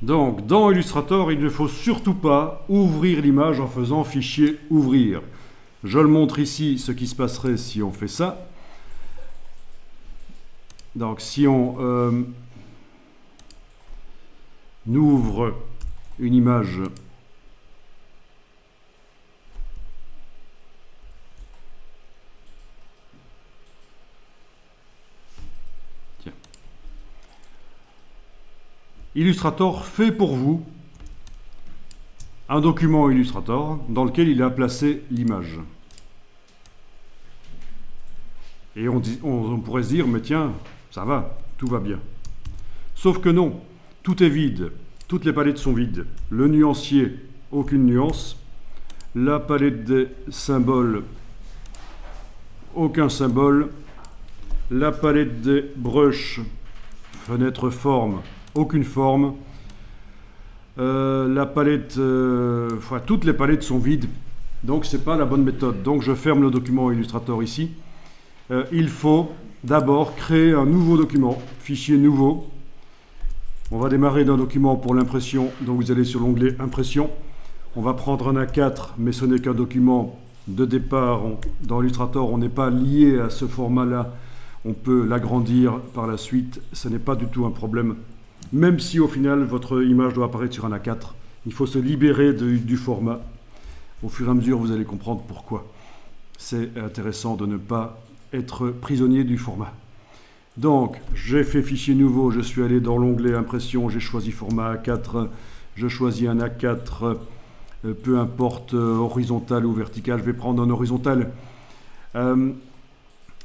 Donc, dans Illustrator, il ne faut surtout pas ouvrir l'image en faisant fichier ouvrir. Je le montre ici, ce qui se passerait si on fait ça. Donc, si on ouvre une image Illustrator fait pour vous un document Illustrator dans lequel il a placé l'image. Et on pourrait se dire, mais tiens, ça va, tout va bien. Sauf que non, tout est vide, toutes les palettes sont vides. Le nuancier, aucune nuance. La palette des symboles, aucun symbole. La palette des brushes, fenêtre forme, aucune forme. La palette, toutes les palettes sont vides, donc c'est pas la bonne méthode. Donc je ferme le document Illustrator ici. Il faut d'abord créer un nouveau document, fichier nouveau. On va démarrer d'un document pour l'impression, donc vous allez sur l'onglet impression. On va prendre un A4, mais ce n'est qu'un document de départ. Dans Illustrator, on n'est pas lié à ce format-là. On peut l'agrandir par la suite, ce n'est pas du tout un problème. Même si au final votre image doit apparaître sur un A4, il faut se libérer du format. Au fur et à mesure, vous allez comprendre pourquoi. C'est intéressant de ne pas être prisonnier du format. Donc, j'ai fait fichier nouveau, je suis allé dans l'onglet impression, j'ai choisi format A4, je choisis un A4, peu importe horizontal ou vertical, je vais prendre un horizontal.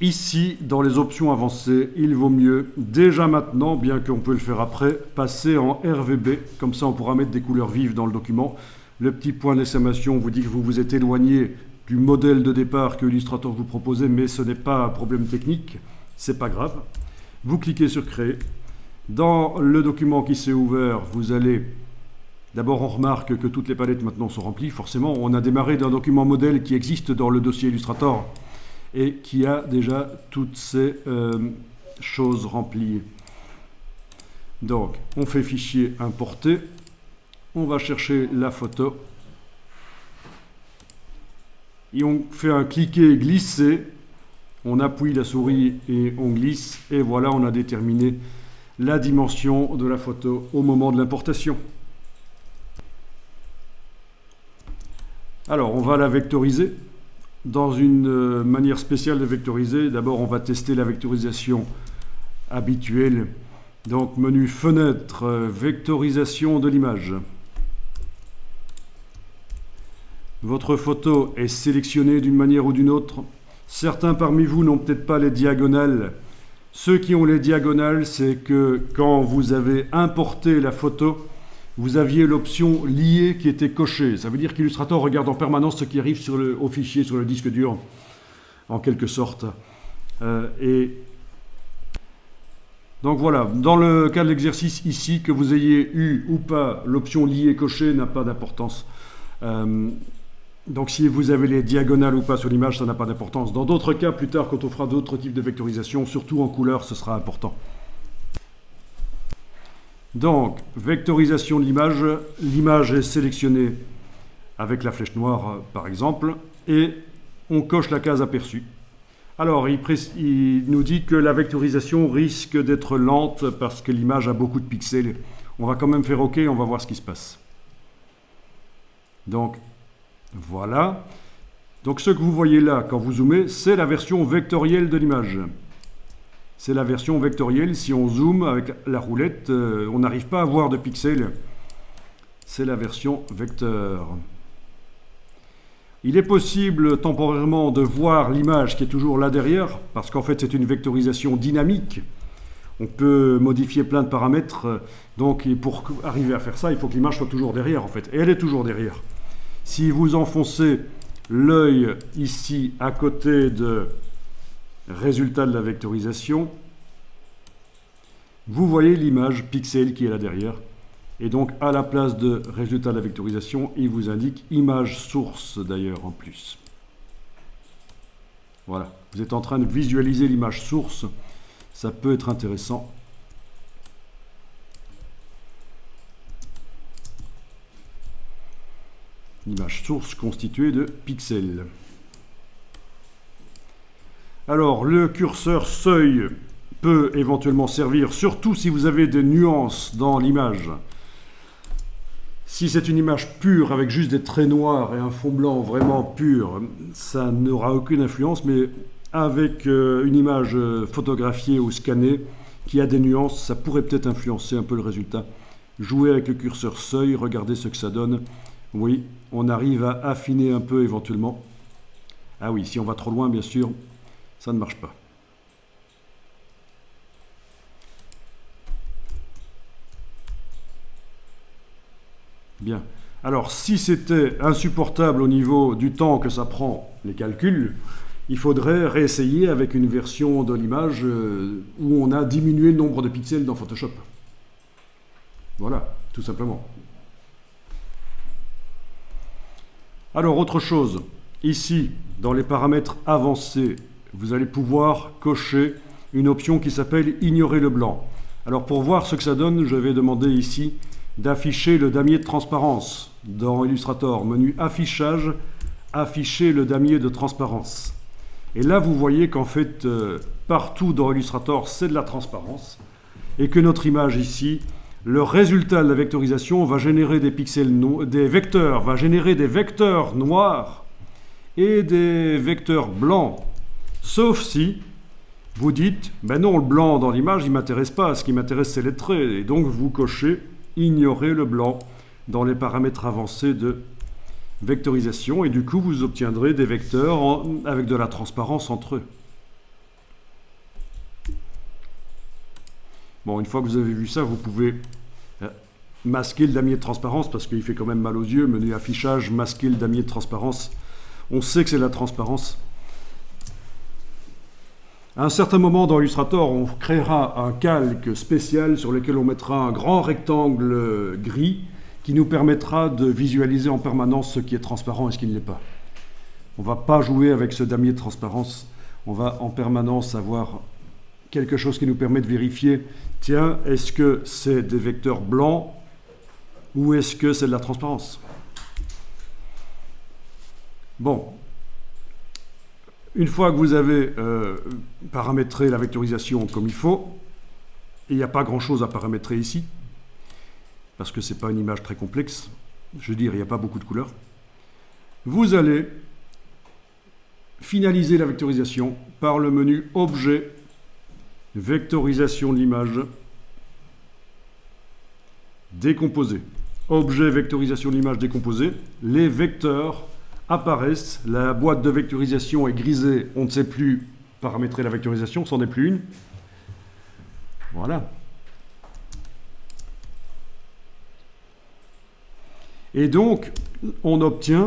Ici, dans les options avancées, il vaut mieux, déjà maintenant, bien qu'on peut le faire après, passer en RVB. Comme ça, on pourra mettre des couleurs vives dans le document. Le petit point d'exclamation vous dit que vous vous êtes éloigné du modèle de départ que Illustrator vous proposait, mais ce n'est pas un problème technique, c'est pas grave. Vous cliquez sur Créer. Dans le document qui s'est ouvert, vous allez... D'abord, on remarque que toutes les palettes maintenant sont remplies. Forcément, on a démarré d'un document modèle qui existe dans le dossier Illustrator et qui a déjà toutes ces choses remplies. Donc, on fait fichier importer, on va chercher la photo, et on fait un cliquer et glisser, on appuie la souris et on glisse, et voilà, on a déterminé la dimension de la photo au moment de l'importation. Alors, on va la vectoriser. Dans une manière spéciale de vectoriser, d'abord on va tester la vectorisation habituelle. Donc menu fenêtre, vectorisation de l'image. Votre photo est sélectionnée d'une manière ou d'une autre. Certains parmi vous n'ont peut-être pas les diagonales. Ceux qui ont les diagonales, c'est que quand vous avez importé la photo, vous aviez l'option liée qui était cochée. Ça veut dire qu'Illustrator regarde en permanence ce qui arrive au fichier, sur le disque dur, en quelque sorte. Et donc voilà, dans le cas de l'exercice ici, que vous ayez eu ou pas l'option liée cochée n'a pas d'importance. Donc si vous avez les diagonales ou pas sur l'image, ça n'a pas d'importance. Dans d'autres cas, plus tard, quand on fera d'autres types de vectorisation, surtout en couleur, ce sera important. Donc, vectorisation de l'image. L'image est sélectionnée avec la flèche noire, par exemple, et on coche la case aperçue. Alors, il nous dit que la vectorisation risque d'être lente parce que l'image a beaucoup de pixels. On va quand même faire OK, on va voir ce qui se passe. Donc, voilà. Donc, ce que vous voyez là, quand vous zoomez, c'est la version vectorielle de l'image. C'est la version vectorielle. Si on zoome avec la roulette, on n'arrive pas à voir de pixels. C'est la version vecteur. Il est possible temporairement de voir l'image qui est toujours là derrière, parce qu'en fait c'est une vectorisation dynamique. On peut modifier plein de paramètres. Donc pour arriver à faire ça, il faut que l'image soit toujours derrière en fait. Et elle est toujours derrière. Si vous enfoncez l'œil ici à côté de résultat de la vectorisation, vous voyez l'image pixel qui est là derrière. Et donc à la place de résultat de la vectorisation, il vous indique image source d'ailleurs en plus. Voilà, vous êtes en train de visualiser l'image source, ça peut être intéressant. L'image source constituée de pixels. Alors, le curseur seuil peut éventuellement servir, surtout si vous avez des nuances dans l'image. Si c'est une image pure avec juste des traits noirs et un fond blanc vraiment pur, ça n'aura aucune influence, mais avec une image photographiée ou scannée qui a des nuances, ça pourrait peut-être influencer un peu le résultat. Jouez avec le curseur seuil, regardez ce que ça donne. Oui, on arrive à affiner un peu éventuellement. Ah oui, si on va trop loin, bien sûr, ça ne marche pas. Bien. Alors, si c'était insupportable au niveau du temps que ça prend, les calculs, il faudrait réessayer avec une version de l'image où on a diminué le nombre de pixels dans Photoshop. Voilà, tout simplement. Alors, autre chose, ici, dans les paramètres avancés, vous allez pouvoir cocher une option qui s'appelle « Ignorer le blanc ». Alors, pour voir ce que ça donne, je vais demander ici d'afficher le damier de transparence. Dans Illustrator, menu Affichage, afficher le damier de transparence. Et là, vous voyez qu'en fait, partout dans Illustrator, c'est de la transparence. Et que notre image ici, le résultat de la vectorisation va générer des pixels, des vecteurs, va générer des vecteurs noirs et des vecteurs blancs. Sauf si vous dites, ben non, le blanc dans l'image, il ne m'intéresse pas. Ce qui m'intéresse, c'est les traits. Et donc, vous cochez ignorer le blanc dans les paramètres avancés de vectorisation. Et du coup, vous obtiendrez des vecteurs avec de la transparence entre eux. Bon, une fois que vous avez vu ça, vous pouvez masquer le damier de transparence parce qu'il fait quand même mal aux yeux. Menu affichage, masquer le damier de transparence. On sait que c'est de la transparence. À un certain moment dans Illustrator, on créera un calque spécial sur lequel on mettra un grand rectangle gris qui nous permettra de visualiser en permanence ce qui est transparent et ce qui ne l'est pas. On ne va pas jouer avec ce damier de transparence. On va en permanence avoir quelque chose qui nous permet de vérifier, tiens, est-ce que c'est des vecteurs blancs ou est-ce que c'est de la transparence? Bon. Une fois que vous avez paramétré la vectorisation comme il faut, et il n'y a pas grand-chose à paramétrer ici, parce que ce n'est pas une image très complexe, je veux dire, il n'y a pas beaucoup de couleurs, vous allez finaliser la vectorisation par le menu Objet, Vectorisation de l'image, Décomposer. Objet, Vectorisation de l'image décomposée, les vecteurs apparaissent, la boîte de vectorisation est grisée, on ne sait plus paramétrer la vectorisation, c'en est plus une. Voilà. Et donc, on obtient,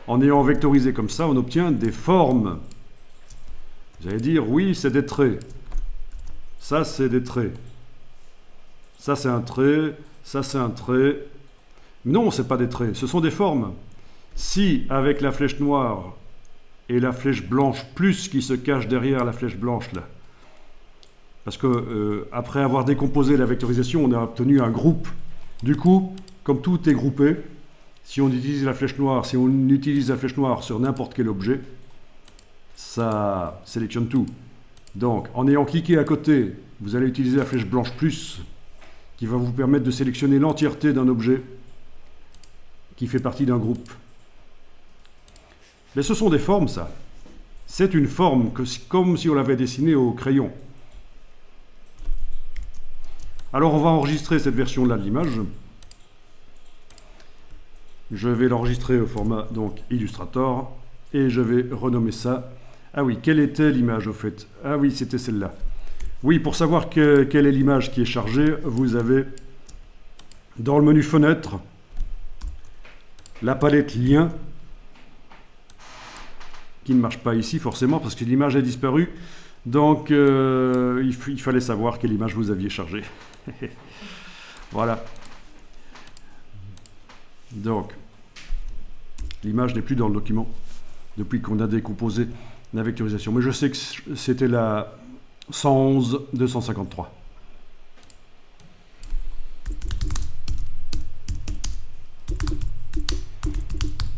en ayant vectorisé comme ça, on obtient des formes. Vous allez dire, oui, c'est des traits. Ça, c'est des traits. Ça, c'est un trait. Ça, c'est un trait. Non, ce n'est pas des traits, ce sont des formes. Si, avec la flèche noire et la flèche blanche plus qui se cache derrière la flèche blanche là, parce que après avoir décomposé la vectorisation, on a obtenu un groupe. Du coup, comme tout est groupé, si on utilise la flèche noire, si on utilise la flèche noire sur n'importe quel objet, ça sélectionne tout. Donc, en ayant cliqué à côté, vous allez utiliser la flèche blanche plus, qui va vous permettre de sélectionner l'entièreté d'un objet qui fait partie d'un groupe. Mais ce sont des formes, ça. C'est une forme comme si on l'avait dessinée au crayon. Alors, on va enregistrer cette version-là de l'image. Je vais l'enregistrer au format donc Illustrator et je vais renommer ça. Ah oui, quelle était l'image au fait? Ah oui, c'était celle-là. Oui, pour savoir quelle est l'image qui est chargée, vous avez dans le menu Fenêtre la palette Lien qui ne marche pas ici forcément parce que l'image a disparu. Donc il fallait savoir quelle image vous aviez chargée. Voilà. Donc, l'image n'est plus dans le document depuis qu'on a décomposé la vectorisation. Mais je sais que c'était la 111-253.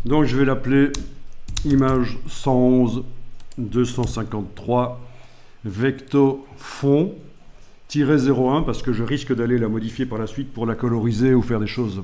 Donc je vais l'appeler image 111 253 vecto fond -01 parce que je risque d'aller la modifier par la suite pour la coloriser ou faire des choses